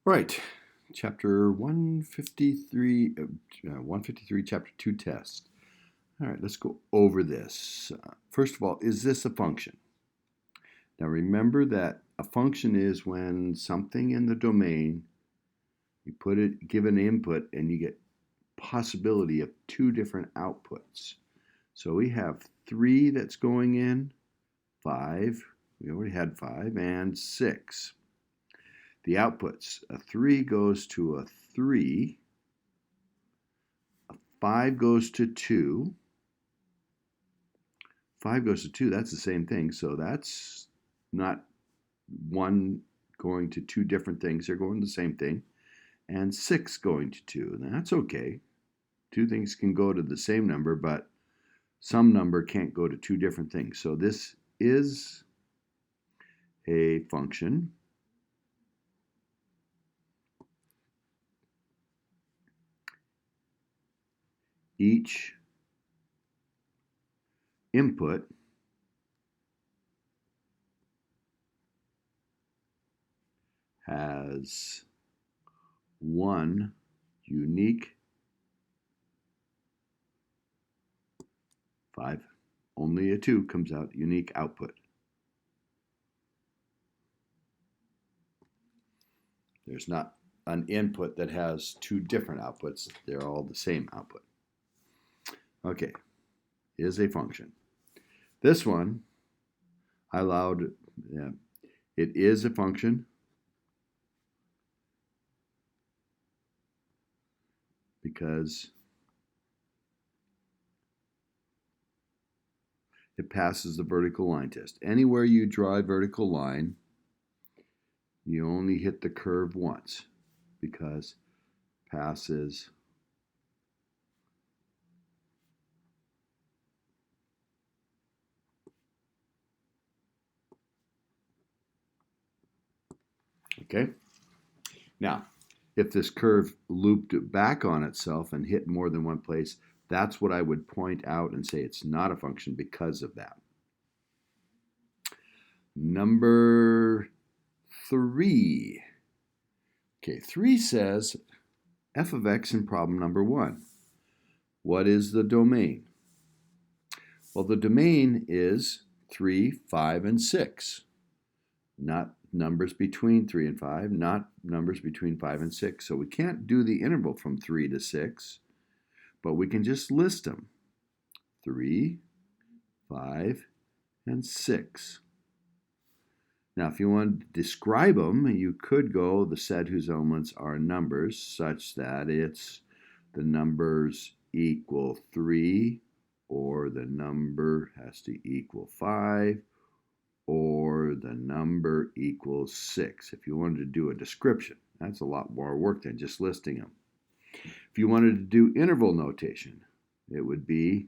Right, chapter 153, 153, chapter 2 test. All right, let's go over this. First of all, is this a function? Now remember that a function is when something in the domain, you give an input and you get possibility of two different outputs. So we have 3 that's going in, 5, we already had 5, and 6. The outputs, a 3 goes to a 3, a 5 goes to 2, 5 goes to 2, that's the same thing, so that's not one going to two different things, they're going to the same thing, and 6 going to 2, and that's okay. Two things can go to the same number, but some number can't go to two different things, so this is a function. Each input has one unique 5, only a 2 comes out, unique output. There's not an input that has two different outputs, they're all the same output. Okay, is a function. This one, I allowed, it is a function because it passes the vertical line test. Anywhere you draw a vertical line, you only hit the curve once because passes okay. Now, if this curve looped back on itself and hit more than one place, that's what I would point out and say it's not a function because of that. Number 3. Okay, 3 says f of x in problem number 1. What is the domain? Well, the domain is 3, 5, and 6. Not numbers between 3 and 5, not numbers between 5 and 6. So we can't do the interval from 3 to 6, but we can just list them. 3, 5, and 6. Now, if you want to describe them, you could go the set whose elements are numbers such that it's the numbers equal 3, or the number has to equal 5, or the number equals 6. If you wanted to do a description, that's a lot more work than just listing them. If you wanted to do interval notation, it would be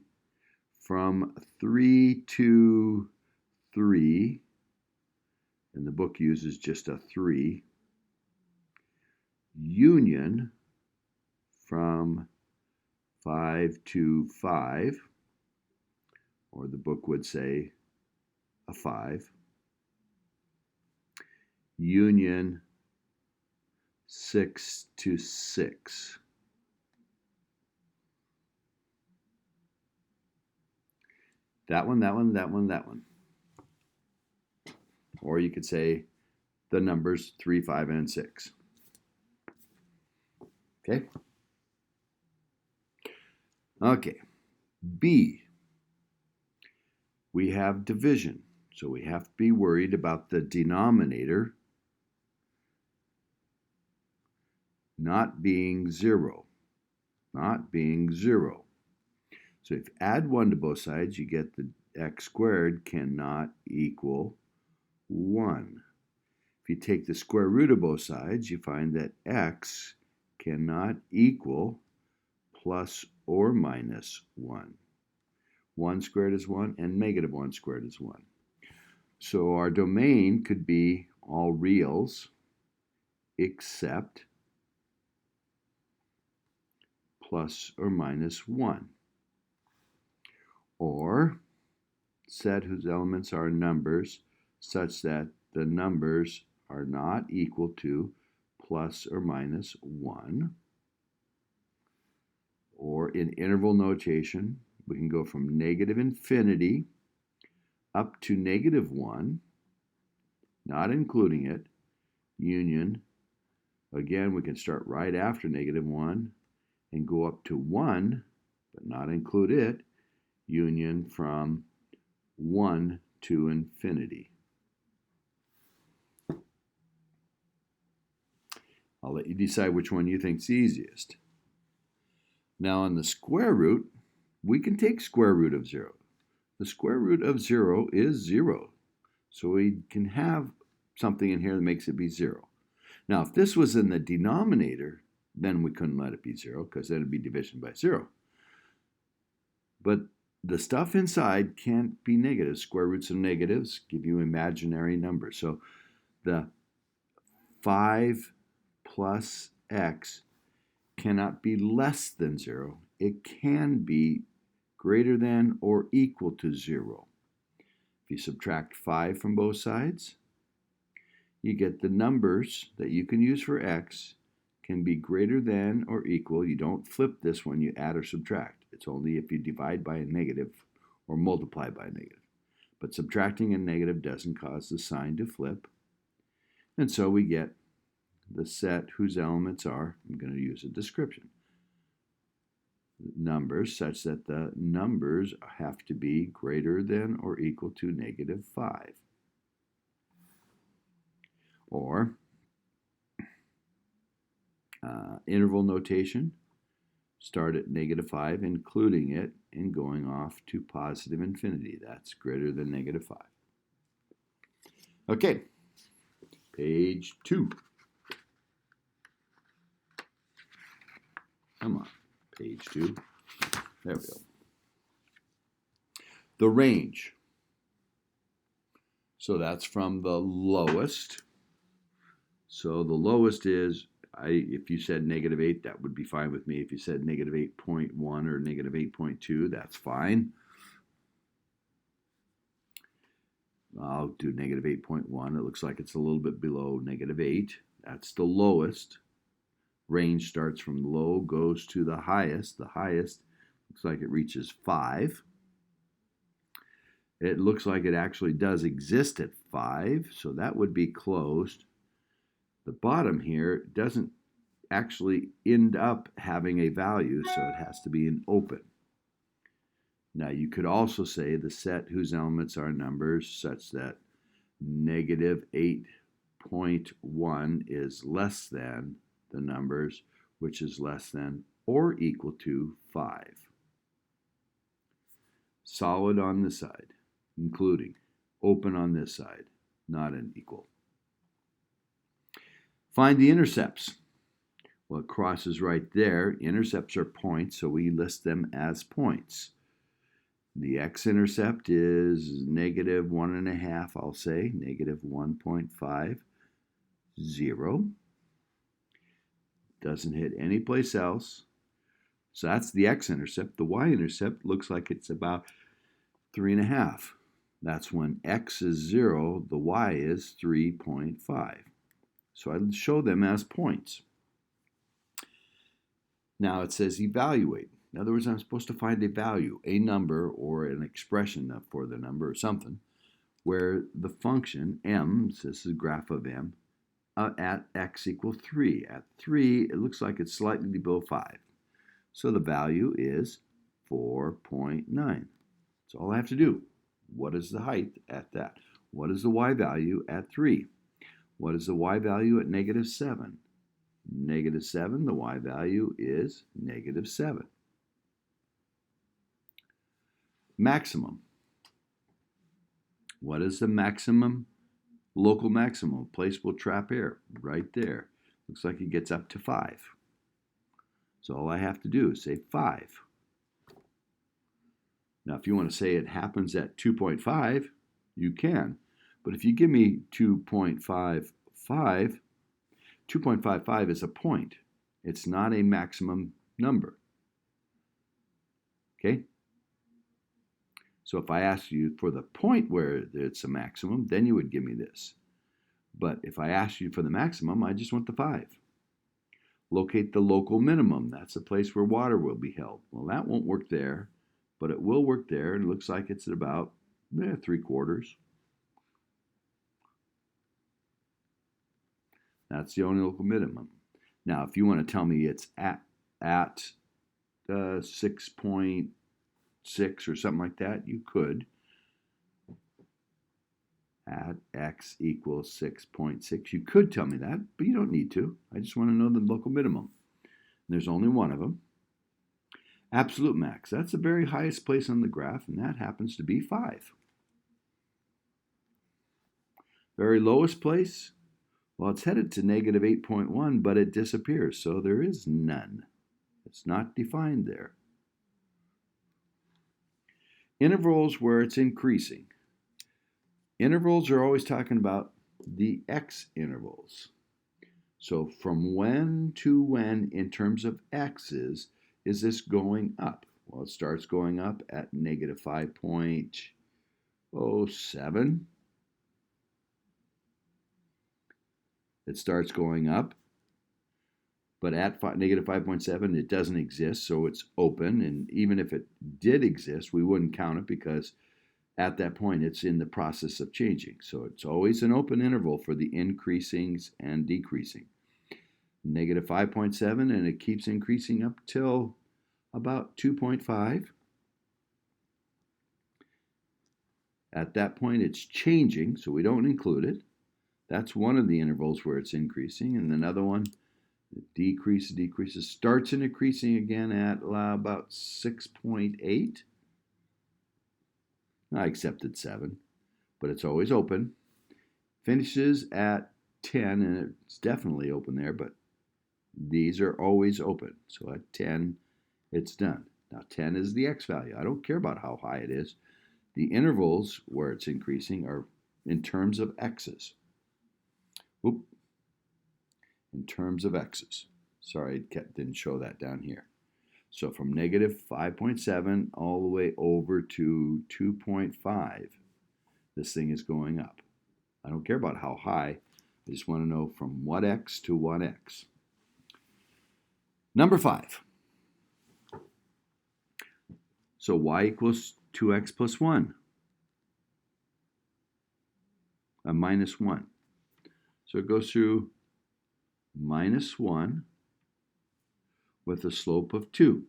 from 3 to 3, and the book uses just a 3, union from 5 to 5, or the book would say a 5, union 6 to 6. That one, that one, that one, that one. Or you could say the numbers 3, 5, and 6. Okay? Okay. B. We have division. So we have to be worried about the denominator not being 0. Not being 0. So if you add 1 to both sides, you get the x squared cannot equal 1. If you take the square root of both sides, you find that x cannot equal plus or minus 1. 1 squared is 1, and negative 1 squared is 1. So our domain could be all reals except plus or minus 1. Or set whose elements are numbers such that the numbers are not equal to plus or minus 1. Or in interval notation, we can go from negative infinity up to negative 1, not including it, union. Again, we can start right after negative 1 and go up to 1, but not include it, union from 1 to infinity. I'll let you decide which one you think is the easiest. Now on the square root, we can take square root of 0. The square root of 0 is 0. So we can have something in here that makes it be 0. Now if this was in the denominator, then we couldn't let it be 0 because then it'd be division by 0. But the stuff inside can't be negative. Square roots of negatives give you imaginary numbers. So the 5 plus x cannot be less than 0. It can be greater than or equal to 0. If you subtract 5 from both sides, you get the numbers that you can use for x can be greater than or equal. You don't flip this when you add or subtract. It's only if you divide by a negative or multiply by a negative. But subtracting a negative doesn't cause the sign to flip. And so we get the set whose elements are, I'm going to use a description, numbers such that the numbers have to be greater than or equal to negative 5. Or interval notation, start at negative 5, including it, and going off to positive infinity. That's greater than negative 5. Okay, page 2. Come on, page 2. There we go. The range. So that's from the lowest. So the lowest is, if you said negative 8, that would be fine with me. If you said negative 8.1 or negative 8.2, that's fine. I'll do negative 8.1. It looks like it's a little bit below negative 8. That's the lowest. Range starts from low, goes to the highest. The highest looks like it reaches 5. It looks like it actually does exist at 5, so that would be closed. The bottom here doesn't actually end up having a value, so it has to be an open. Now you could also say the set whose elements are numbers such that negative 8.1 is less than the numbers which is less than or equal to 5. Solid on this side, including open on this side, not an equal. Find the intercepts. Well, it crosses right there. Intercepts are points, so we list them as points. The x-intercept is negative 1.5, I'll say, negative 1.5, 0. Doesn't hit any place else. So that's the x-intercept. The y-intercept looks like it's about 3.5. That's when x is 0, the y is 3.5. So I'll show them as points. Now it says evaluate. In other words, I'm supposed to find a value, a number, or an expression for the number or something, where the function m, so this is a graph of m, at x equals 3. At 3, it looks like it's slightly below 5. So the value is 4.9. That's all I have to do. What is the height at that? What is the y value at 3? What is the y value at negative 7? Negative 7, the y value is negative 7. Maximum. What is the maximum? Local maximum, place will trap air, right there. Looks like it gets up to 5. So all I have to do is say 5. Now if you want to say it happens at 2.5, you can. But if you give me 2.55, 2.55 is a point. It's not a maximum number. Okay? So if I asked you for the point where it's a maximum, then you would give me this. But if I ask you for the maximum, I just want the 5. Locate the local minimum. That's a place where water will be held. Well, that won't work there, but it will work there. It looks like it's at about 3/4. That's the only local minimum. Now, if you want to tell me it's at 6.6 or something like that, you could. At x equals 6.6. You could tell me that, but you don't need to. I just want to know the local minimum. And there's only one of them. Absolute max. That's the very highest place on the graph, and that happens to be 5. Very lowest place, well, it's headed to negative 8.1, but it disappears, so there is none. It's not defined there. Intervals where it's increasing. Intervals are always talking about the x intervals. So from when to when in terms of x's is this going up? Well, it starts going up at negative 5.07. It starts going up, but at negative 5.7 it doesn't exist, so it's open, and even if it did exist, we wouldn't count it because at that point it's in the process of changing. So it's always an open interval for the increasings and decreasing. Negative 5.7, and it keeps increasing up till about 2.5. At that point it's changing, so we don't include it. That's one of the intervals where it's increasing, and another one, it decreases, starts increasing again at about 6.8. I accepted 7, but it's always open. Finishes at 10, and it's definitely open there, but these are always open. So at 10, it's done. Now 10 is the x value. I don't care about how high it is. The intervals where it's increasing are in terms of x's. In terms of x's. Sorry, it didn't show that down here. So from negative 5.7 all the way over to 2.5, this thing is going up. I don't care about how high. I just want to know from what x to what x. Number 5. So y equals 2x plus 1. Minus 1. So it goes through minus 1 with a slope of 2.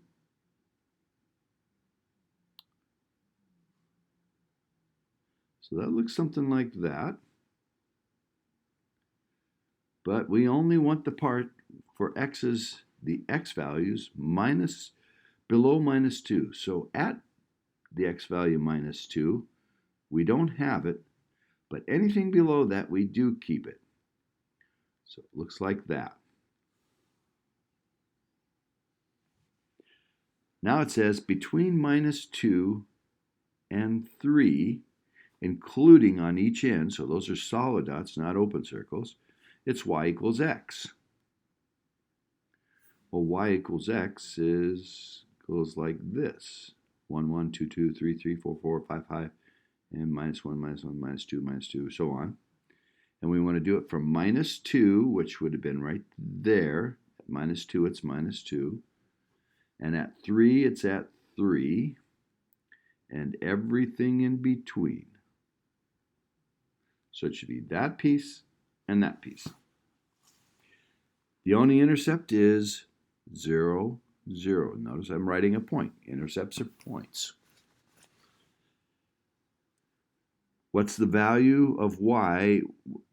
So that looks something like that. But we only want the part for x's, the x values, below minus 2. So at the x value minus 2, we don't have it, but anything below that, we do keep it. So it looks like that. Now it says between minus 2 and 3, including on each end, so those are solid dots, not open circles, it's y equals x. Well, y equals x goes like this. 1, 1, 2, 2, 3, 3, 4, 4, 5, 5, and minus 1, minus 1, minus 2, so on. And we want to do it from minus 2, which would have been right there. At minus 2, it's minus 2. And at 3, it's at 3. And everything in between. So it should be that piece and that piece. The only intercept is 0, 0. Notice I'm writing a point. Intercepts are points. What's the value of y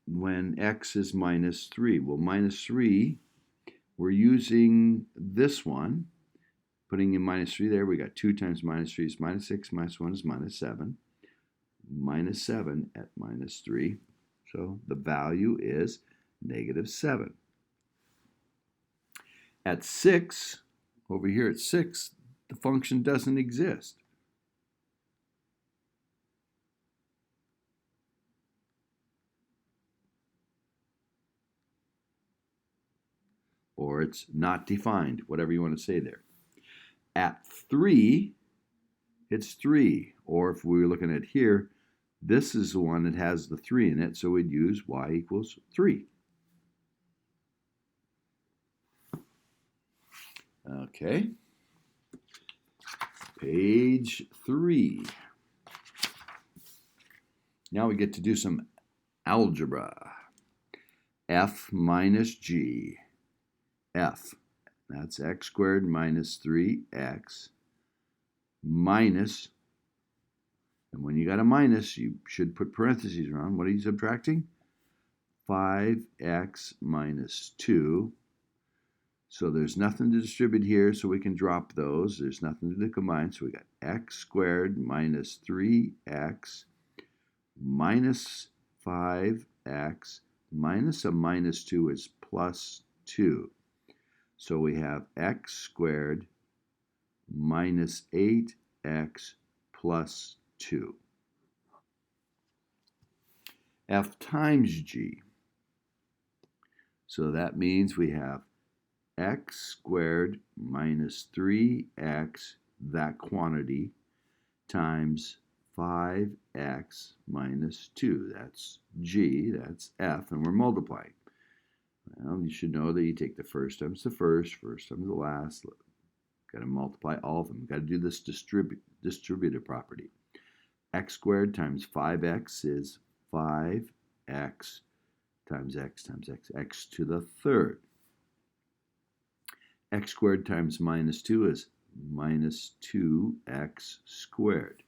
when x is minus 3? Well, minus 3, we're using this one. Putting in minus 3 there, we got 2 times minus 3 is minus 6, minus 1 is minus 7. Minus 7 at minus 3. So the value is negative 7. At 6, over here at 6, the function doesn't exist. Or it's not defined, whatever you want to say there. At 3, it's 3. Or if we were looking at here, This is the one that has the 3 in it, so we'd use y equals 3. Okay. Page 3. Now we get to do some algebra. F minus g. F, that's x squared minus 3x minus, and when you got a minus, you should put parentheses around. What are you subtracting? 5x minus 2. So there's nothing to distribute here, so we can drop those. There's nothing to combine, so we got x squared minus 3x minus 5x minus a minus 2 is plus 2. So we have x squared minus 8x plus 2. F times g. So that means we have x squared minus 3x, that quantity, times 5x minus 2. That's g, that's f, and we're multiplying. Well, you should know that you take the first times the first times the last. Got to multiply all of them. Got to do this distributive property. X squared times 5x is 5x times x, x to the third. X squared times minus 2 is minus 2x squared.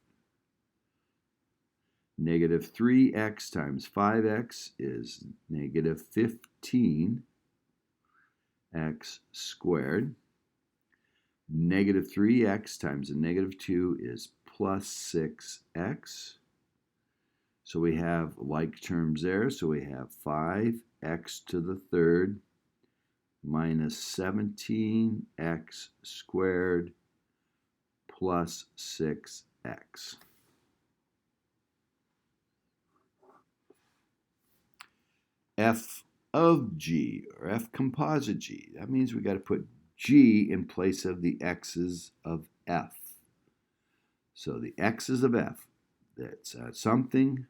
Negative 3x times 5x is negative 15x squared. Negative 3x times a negative 2 is plus 6x. So we have like terms there. So we have 5x to the third minus 17x squared plus 6x. F of g, or F composite g. That means we got to put g in place of the x's of f. So the x's of f, that's something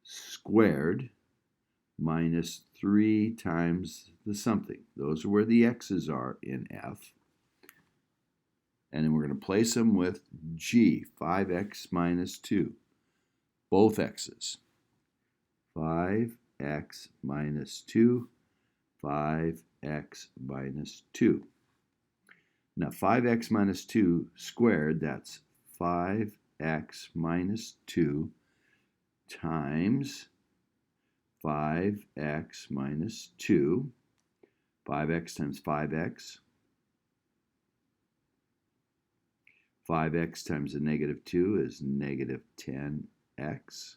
squared minus 3 times the something. Those are where the x's are in f. And then we're going to place them with g, 5x minus 2. Both x's. 5x minus 2, 5x minus 2. Now 5x minus 2 squared, that's 5x minus 2 times 5x minus 2. 5x times 5x. 5x times a negative 2 is negative 10x.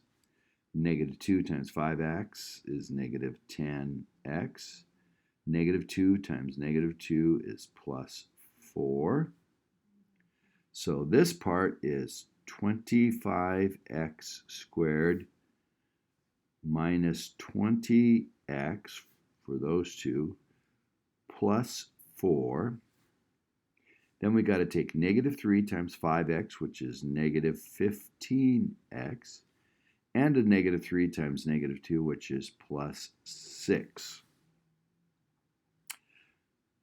Negative 2 times 5x is negative 10x. Negative 2 times negative 2 is plus 4. So this part is 25x squared minus 20x for those two plus 4. Then we got to take negative 3 times 5x, which is negative 15x, and a negative 3 times negative 2, which is plus 6.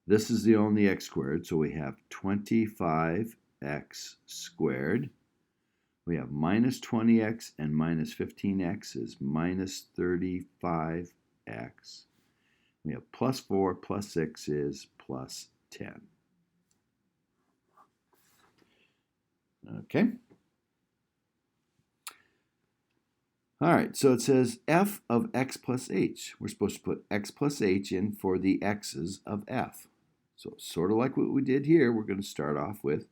This is the only x squared, so we have 25x squared. We have minus 20x and minus 15x is minus 35x. We have plus 4 plus 6 is plus 10. Okay. All right, so it says f of x plus h. We're supposed to put x plus h in for the x's of f. So sort of like what we did here, we're going to start off with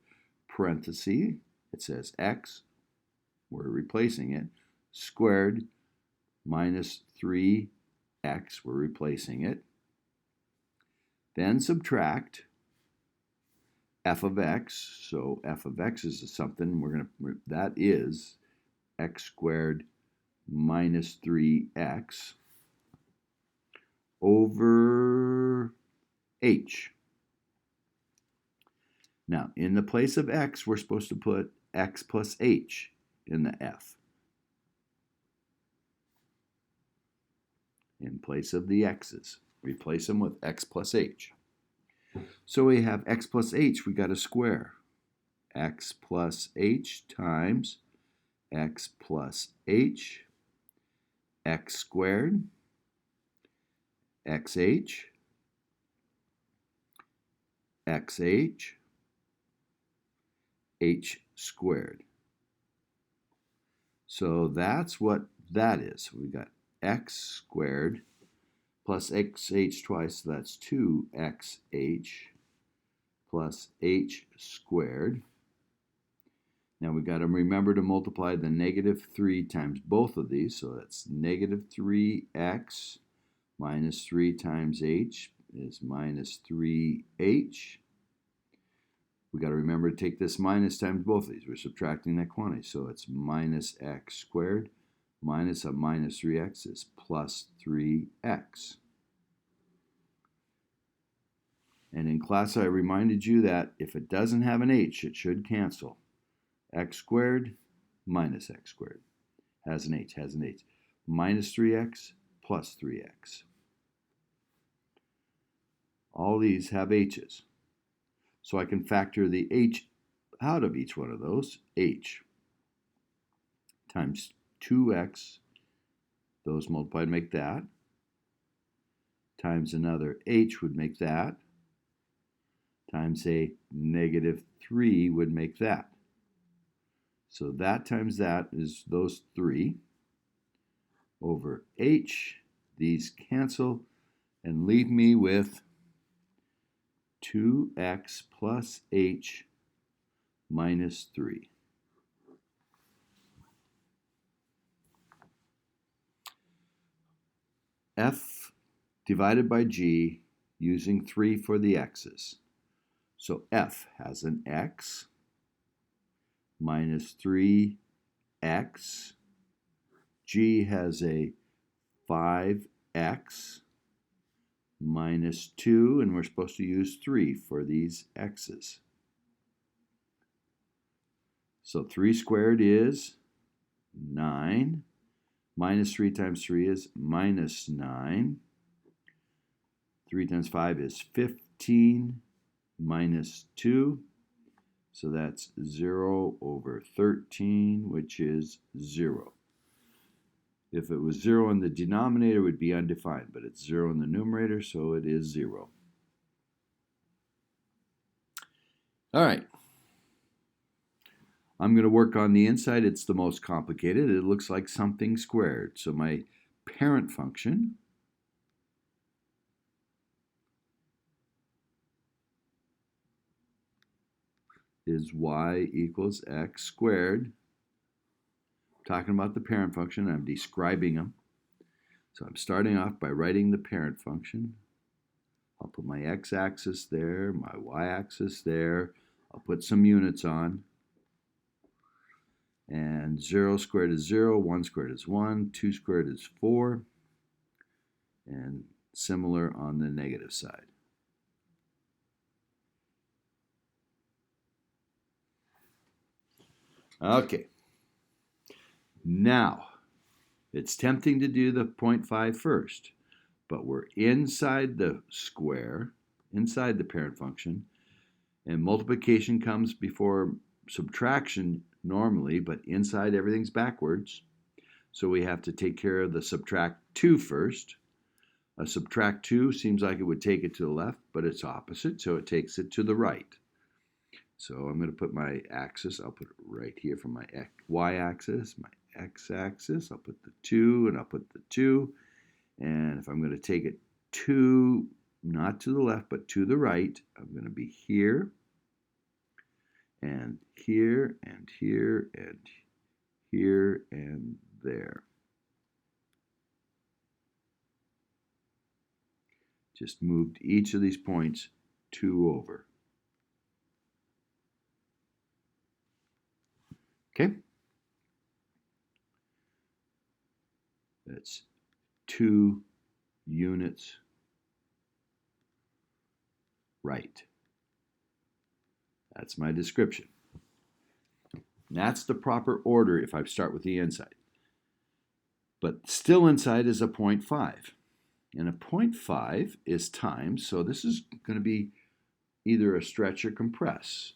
parenthesis. It says x, we're replacing it, squared minus 3x, we're replacing it. Then subtract f of x. So f of x is something that is x squared minus 3x over h. Now, in the place of x, we're supposed to put x plus h in the f. in place of the x's. Replace them with x plus h. So we have x plus h, we got to square. X plus h times x plus h, x squared, xh, xh, h squared. So that's what that is. We got x squared plus xh twice, so that's 2xh plus h squared. Now we've got to remember to multiply the negative 3 times both of these, so that's negative 3x minus 3 times h is minus 3h. We've got to remember to take this minus times both of these. We're subtracting that quantity, so it's minus x squared minus a minus 3x is plus 3x. And in class I reminded you that if it doesn't have an h, it should cancel. X squared minus x squared. Has an h, has an h. Minus 3x plus 3x. All these have h's. So I can factor the h out of each one of those. H times 2x, those multiplied make that, times another h would make that, times a negative 3 would make that. So that times that is those 3 over h. These cancel and leave me with 2x plus h minus 3. F divided by g using 3 for the x's. So f has an x minus 3x. G has a 5x minus 2, and we're supposed to use 3 for these x's. So 3 squared is 9. Minus 3 times 3 is minus 9. 3 times 5 is 15 minus 2. So that's 0 over 13, which is 0. If it was 0 in the denominator, it would be undefined, but it's 0 in the numerator, so it is 0. All right. I'm going to work on the inside. It's the most complicated. It looks like something squared. So my parent function is y equals x squared. I'm talking about the parent function. I'm describing them. So I'm starting off by writing the parent function. I'll put my x-axis there, my y-axis there. I'll put some units on. And 0 squared is 0, 1 squared is 1, 2 squared is 4, and similar on the negative side. Okay. Now, it's tempting to do the 0.5 first, but we're inside the square, inside the parent function, and multiplication comes before subtraction normally, but inside everything's backwards. So we have to take care of the subtract 2 first. A subtract 2 seems like it would take it to the left, but it's opposite, so it takes it to the right. So I'm going to put my axis, I'll put it right here for my y-axis, my x-axis. I'll put the 2, and I'll put the 2. And if I'm going to take it to, not to the left, but to the right, I'm going to be here, and here, and here, and here, and there. Just moved each of these points 2 over. Okay? That's 2 units right. That's my description. And that's the proper order if I start with the inside. But still inside is a 0.5. And a 0.5 is time, so this is going to be either a stretch or compress.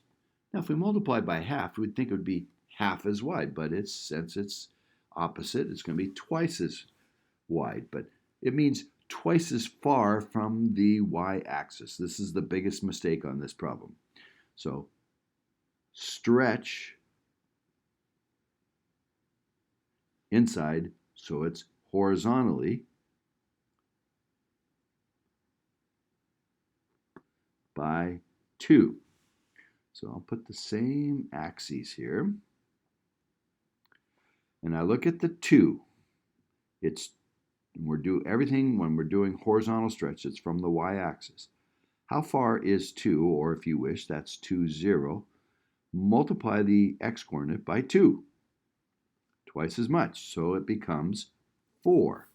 Now, if we multiply by half, we'd think it would be half as wide, but since it's opposite, it's going to be twice as wide. But it means twice as far from the y-axis. This is the biggest mistake on this problem. So stretch inside, so it's horizontally by 2. So I'll put the same axes here. And I look at the 2. Everything when we're doing horizontal stretch, it's from the y-axis. How far is 2, or if you wish, that's 2, 0. Multiply the x-coordinate by 2. Twice as much, so it becomes 4.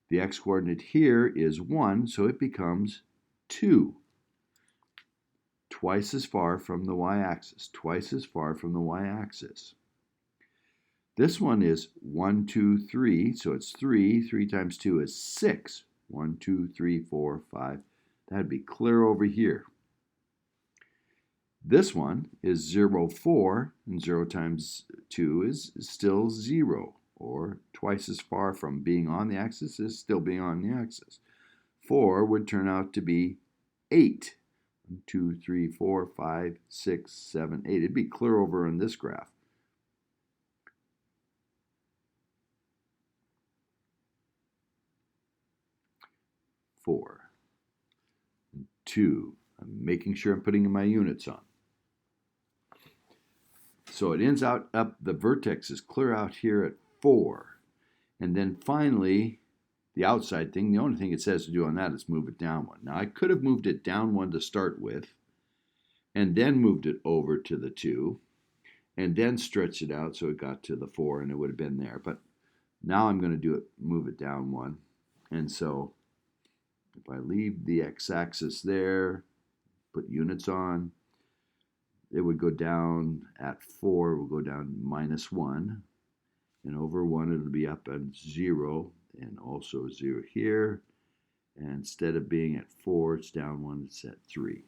The x-coordinate here is 1, so it becomes 2. Twice as far from the y-axis, twice as far from the y-axis. This one is 1, 2, 3, so it's 3. 3 times 2 is 6. 1, 2, 3, 4, 5. That'd be clear over here. This one is 0, 4, and 0 times 2 is still 0, or twice as far from being on the axis as still being on the axis. 4 would turn out to be 8. 1, 2, 3, 4, 5, 6, 7, 8. It'd be clear over in this graph. 4, 2. I'm making sure I'm putting my units on. So it ends out up, the vertex is clear out here at 4. And then finally, the outside thing, the only thing it says to do on that is move it down 1. Now I could have moved it down 1 to start with, and then moved it over to the 2, and then stretched it out so it got to the 4, and it would have been there. But now I'm going to move it down 1. And so if I leave the x-axis there, put units on, it would go down at 4, it would go down -1, and over 1 it would be up at 0, and also 0 here. And instead of being at 4, it's down 1, it's at 3.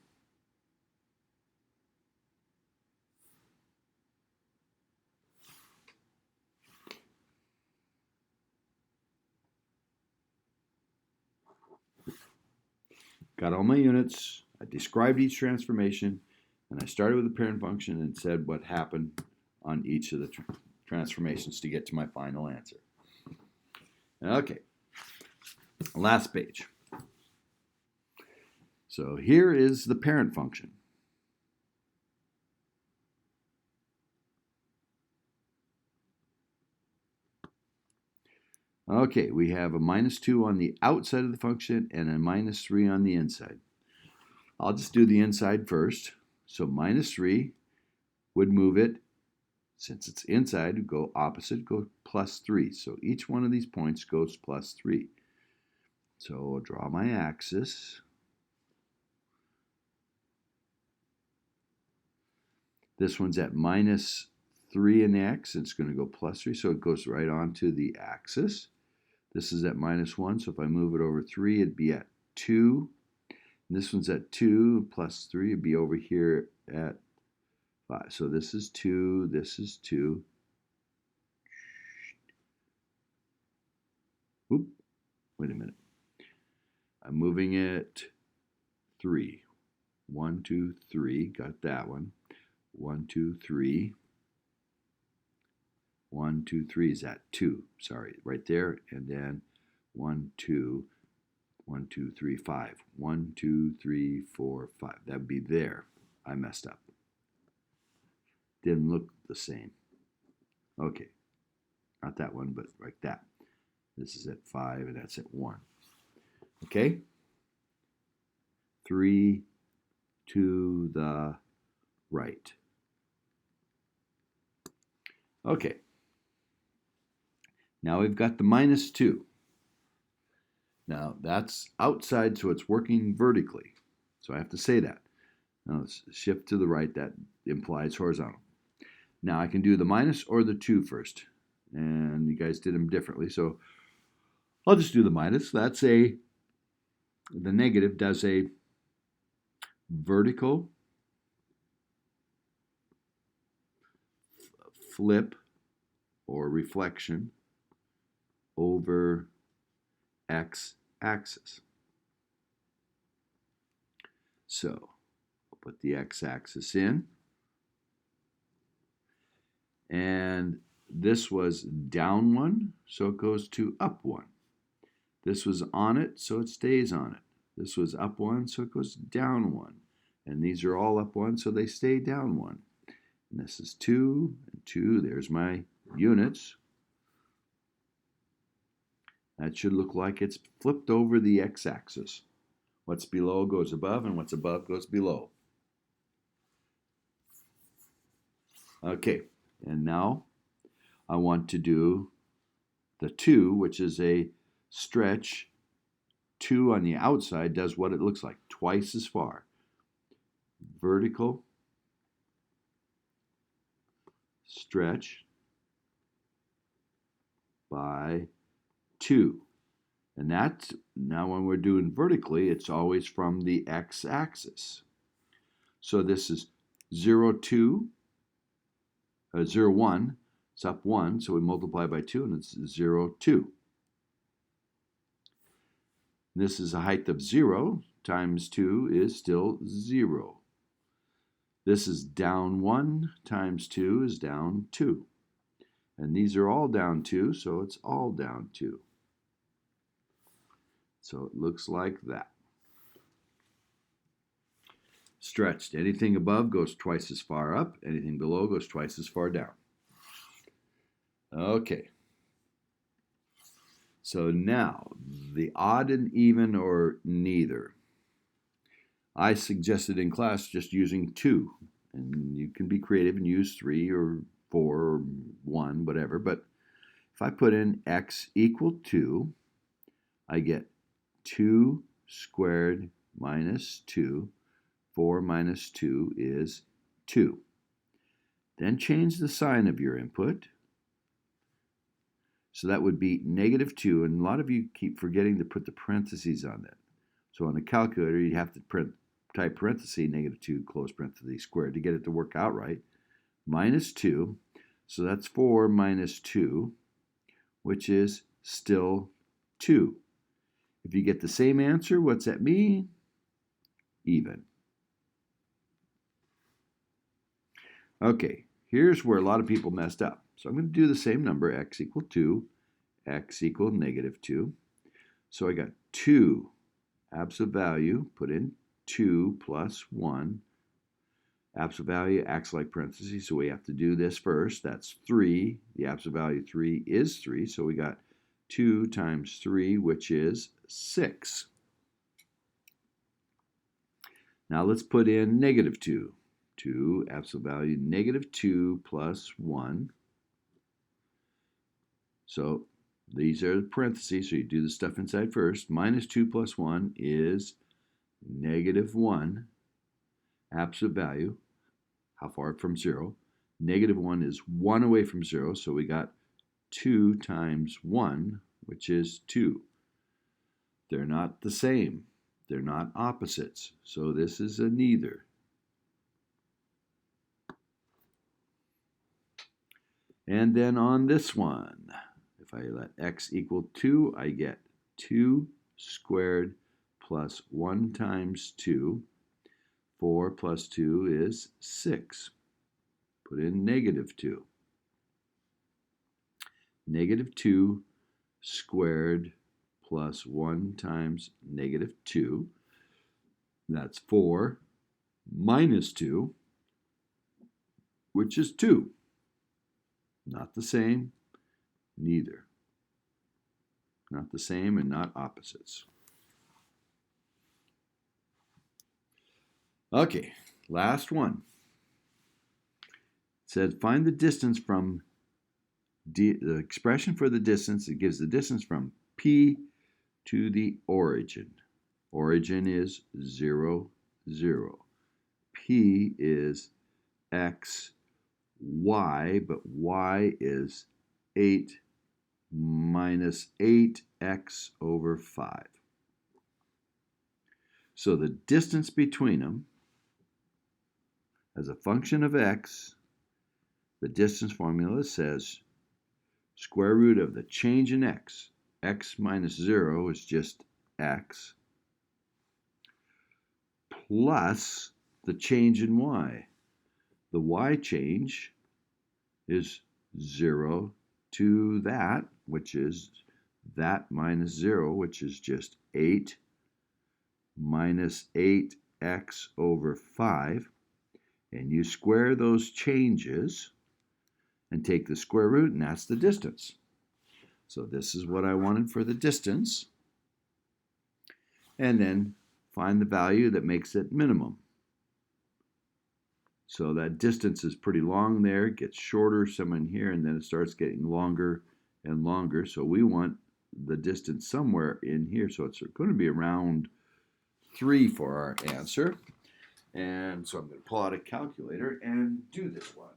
Got all my units, I described each transformation, and I started with the parent function and said what happened on each of the transformations to get to my final answer. Okay, last page. So here is the parent function. Okay, we have a -2 on the outside of the function and a -3 on the inside. I'll just do the inside first. So -3 would move it, since it's inside, go opposite, go +3. So each one of these points goes +3. So I'll draw my axis. This one's at -3 in the x. It's going to go +3, so it goes right onto the axis. This is at -1, so if I move it over 3, it'd be at 2. And this one's at 2, +3, it'd be over here at 5. So this is 2, this is 2. Oop, wait a minute. I'm moving it 3. 1, 2, 3, got that one. 1, 2, 3. 1, 2, 3 is at 2. Sorry, right there. And then 1, 2, 1, 2, 3, 5. 1, 2, 3, 4, 5. That'd be there. I messed up. Didn't look the same. Okay. Not that one, but like that. This is at 5 and that's at 1. Okay? 3 to the right. Okay. Now we've got the -2. Now that's outside, so it's working vertically. So I have to say that. Now let's shift to the right. That implies horizontal. Now I can do the minus or the 2 first. And you guys did them differently. So I'll just do the minus. The negative does a vertical flip or reflection over x-axis. So I'll put the x-axis in. And this was down 1, so it goes to up 1. This was on it, so it stays on it. This was up 1, so it goes down 1. And these are all up 1, so they stay down 1. And this is 2 and 2. There's my units. That should look like it's flipped over the x-axis. What's below goes above, and what's above goes below. Okay, and now I want to do the 2, which is a stretch. 2 on the outside does what it looks like, twice as far. Vertical stretch by 2. And that's, now when we're doing vertically, it's always from the x-axis. So this is 0, 2, 0, 1. It's up 1, so we multiply by 2, and it's 0, 2. This is a height of 0 times 2 is still 0. This is down 1 times 2 is down 2. And these are all down 2, so it's all down 2. So it looks like that. Stretched. Anything above goes twice as far up. Anything below goes twice as far down. Okay. So now, the odd and even or neither. I suggested in class just using 2. And you can be creative and use 3 or 4 or 1, whatever. But if I put in x equal 2, I get 2 squared minus 2. 4 minus 2 is 2. Then change the sign of your input. So that would be negative 2. And a lot of you keep forgetting to put the parentheses on that. So on a calculator, you'd have to type parenthesis, negative 2, close parenthesis, squared to get it to work out right. Minus 2. So that's 4 minus 2, which is still 2. If you get the same answer, what's that mean? Even. Okay, here's where a lot of people messed up. So I'm going to do the same number, x equal 2, x equal negative 2. So I got 2 absolute value, put in 2 plus 1. Absolute value acts like parentheses, so we have to do this first. That's 3. The absolute value 3 is 3, so we got 2 times 3, which is 6. Now let's put in negative 2. 2, absolute value, negative 2 plus 1. So these are the parentheses, so you do the stuff inside first. Minus 2 plus 1 is negative 1. Absolute value, how far from 0? Negative 1 is 1 away from 0, so we got 2 times 1, which is 2. They're not the same. They're not opposites, so this is a neither. And then on this one, if I let x equal 2, I get 2 squared plus 1 times 2. 4 plus 2 is 6. Put in negative 2. Negative 2 squared plus 1 times negative 2. That's 4 minus 2, which is 2. Not the same, neither. Not the same and not opposites. Okay, last one. It said find the distance from the expression for the distance. It gives the distance from P to the origin. Origin is 0, 0. P is x, y, but y is 8, minus 8x over 5. So the distance between them, as a function of x, the distance formula says square root of the change in x. X minus 0 is just x, plus the change in y. The y change is 0 to that, which is that minus 0, which is just 8 minus 8x over 5. And you square those changes and take the square root, and that's the distance. So this is what I wanted for the distance. And then find the value that makes it minimum. So that distance is pretty long there. It gets shorter some in here, and then it starts getting longer and longer. So we want the distance somewhere in here. So it's going to be around 3 for our answer. And so I'm going to pull out a calculator and do this one.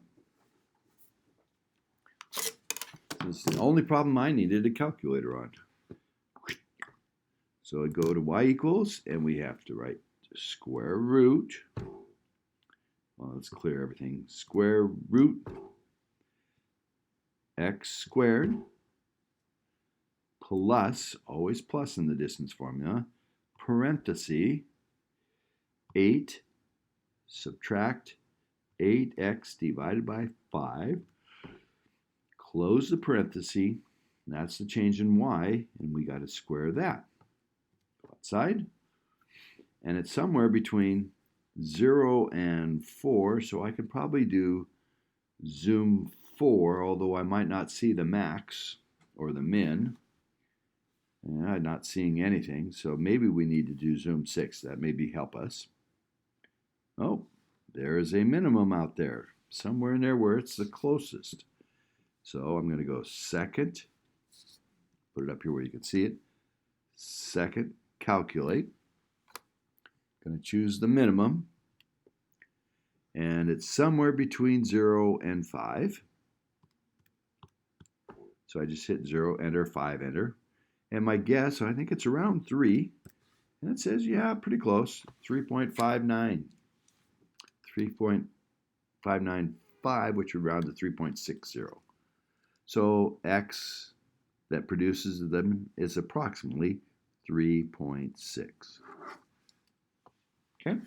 This is the only problem I needed a calculator on. So I go to y equals, and we have to write square root. Well, let's clear everything. Square root x squared plus, always plus in the distance formula, parenthesis 8 subtract 8x divided by 5, close the parenthesis, that's the change in y, and we got to square that. Go outside, and it's somewhere between 0 and 4, so I could probably do zoom 4, although I might not see the max or the min. And I'm not seeing anything, so maybe we need to do zoom 6. That maybe help us. Oh, there is a minimum out there, somewhere in there where it's the closest. So I'm going to go second, put it up here where you can see it. Second, calculate. Going to choose the minimum, and it's somewhere between 0 and 5. So I just hit 0, enter, 5, enter. And my guess, I think it's around 3. And it says, yeah, pretty close, 3.59. 3.595, which would round to 3.60. So x that produces them is approximately 3.6. Okay?